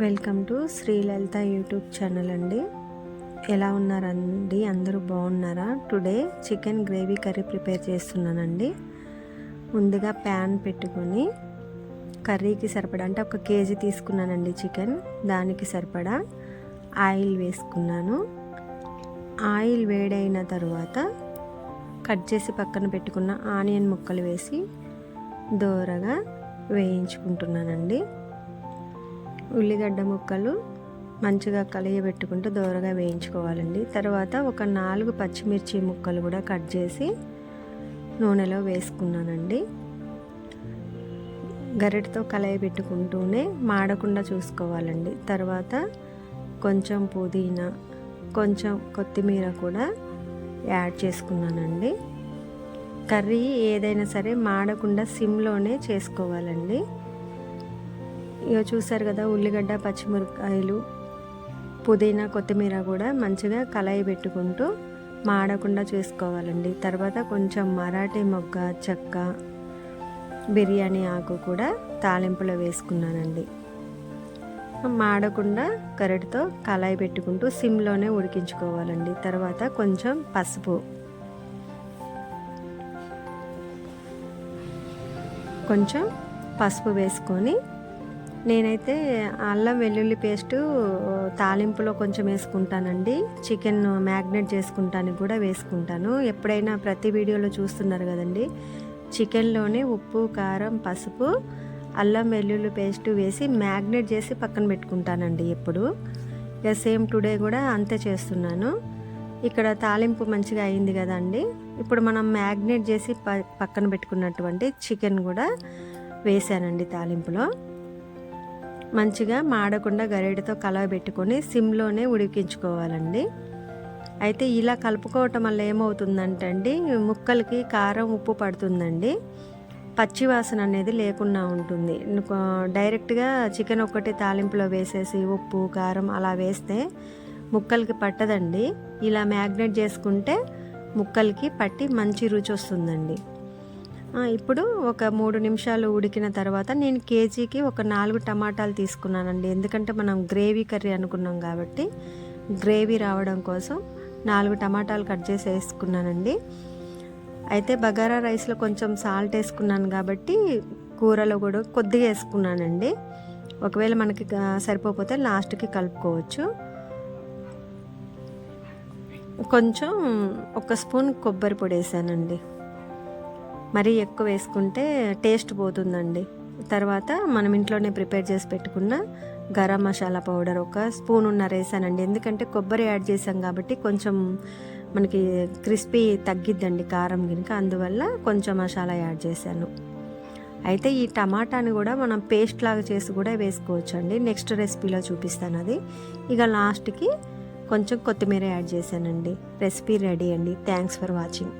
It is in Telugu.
Welcome to Sri Lalitha YouTube channel అండి. ఎలా ఉన్నారండి? అందరూ బాగున్నారా? Today chicken gravy curry prepare చేస్తున్నానండి. ముందుగా ప్యాన్ పెట్టుకొని కర్రీకి సరిపడా అంటే 1 కేజీ తీసుకున్నానండి చికెన్. దానికి సరిపడా ఆయిల్ వేసుకున్నాను. ఆయిల్ వేడైన తర్వాత కట్ చేసి పక్కన పెట్టుకున్న ఆనియన్ ముక్కలు వేసి దోరగా వేయించుకుంటున్నానండి. ఉల్లిగడ్డ ముక్కలు మంచిగా కలియబెట్టుకుంటూ దోరగా వేయించుకోవాలండి. తర్వాత ఒక 4 పచ్చిమిర్చి ముక్కలు కూడా కట్ చేసి నూనెలో వేసుకున్నానండి. గరిటతో కలయబెట్టుకుంటూనే మాడకుండా చూసుకోవాలండి. తర్వాత కొంచెం పుదీనా, కొంచెం కొత్తిమీర కూడా యాడ్ చేసుకున్నానండి. కర్రీ ఏదైనా సరే మాడకుండా సిమ్లోనే చేసుకోవాలండి. ఇక చూసారు కదా, ఉల్లిగడ్డ, పచ్చిమిరపకాయలు, పుదీనా, కొత్తిమీర కూడా మంచిగా కలయి పెట్టుకుంటూ మాడకుండా చేసుకోవాలండి. తర్వాత కొంచెం మరాఠీ మొగ్గ, చెక్క, బిర్యానీ ఆకు కూడా తాలింపులో వేసుకున్నానండి. మాడకుండా గరిటతో కలయి పెట్టుకుంటూ సిమ్లోనే ఉడికించుకోవాలండి. తర్వాత కొంచెం పసుపు వేసుకొని, నేనైతే అల్లం వెల్లుల్లి పేస్టు తాలింపులో కొంచెం వేసుకుంటానండి. చికెన్ మ్యాగ్నేట్ చేసుకుంటానికి కూడా వేసుకుంటాను. ఎప్పుడైనా ప్రతి వీడియోలో చూస్తున్నారు కదండి, చికెన్లోనే ఉప్పు, కారం, పసుపు, అల్లం వెల్లుల్లి పేస్టు వేసి మ్యాగ్నేట్ చేసి పక్కన పెట్టుకుంటానండి ఎప్పుడు. ఇక సేమ్ టుడే కూడా అంతే చేస్తున్నాను. ఇక్కడ తాలింపు మంచిగా అయింది కదండి. ఇప్పుడు మనం మ్యాగ్నేట్ చేసి పక్కన పెట్టుకున్నటువంటి చికెన్ కూడా వేసానండి తాలింపులో. మంచిగా మాడకుండా గరిటెతో కలవబెట్టుకొని సిమ్లోనే ఉడికించుకోవాలండి. అయితే ఇలా కలుపుకోవటం వల్ల ఏమవుతుందంటే అండి, ముక్కలకి కారం, ఉప్పు పడుతుందండి. పచ్చివాసన అనేది లేకుండా ఉంటుంది. డైరెక్ట్గా చికెన్ ఒక్కటి తాలింపులో వేసేసి ఉప్పు, కారం అలా వేస్తే ముక్కలకి పట్టదండి. ఇలా మ్యాగ్నేట్ చేసుకుంటే ముక్కలకి పట్టి మంచి రుచి వస్తుందండి. ఇప్పుడు ఒక 3 నిమిషాలు ఉడికిన తర్వాత నేను కేజీకి ఒక 4 టమాటాలు తీసుకున్నానండి. ఎందుకంటే మనం గ్రేవీ కర్రీ అనుకున్నాం కాబట్టి గ్రేవీ రావడం కోసం 4 టమాటాలు కట్ చేసి వేసుకున్నానండి. అయితే బగారా రైస్లో కొంచెం సాల్ట్ వేసుకున్నాను కాబట్టి కూరలో కూడా కొద్దిగా వేసుకున్నానండి. ఒకవేళ మనకి సరిపోతే లాస్ట్కి కలుపుకోవచ్చు. కొంచెం 1 స్పూన్ కొబ్బరి పొడి వేసానండి. మరీ ఎక్కువ వేసుకుంటే టేస్ట్ పోతుందండి. తర్వాత మనం ఇంట్లోనే ప్రిపేర్ చేసి పెట్టుకున్న గరం మసాలా పౌడర్ 1 స్పూన్ వేసానండి. ఎందుకంటే కొబ్బరి యాడ్ చేసాం కాబట్టి కొంచెం మనకి క్రిస్పీ తగ్గిద్దండి కారం గినక, అందువల్ల కొంచెం మసాలా యాడ్ చేశాను. అయితే ఈ టమాటాని కూడా మనం పేస్ట్ లాగా చేసి కూడా వేసుకోవచ్చు అండి. నెక్స్ట్ రెసిపీలో చూపిస్తాను అది. ఇక లాస్ట్కి కొంచెం కొత్తిమీర యాడ్ చేశానండి. రెసిపీ రెడీ అండి. Thanks for watching.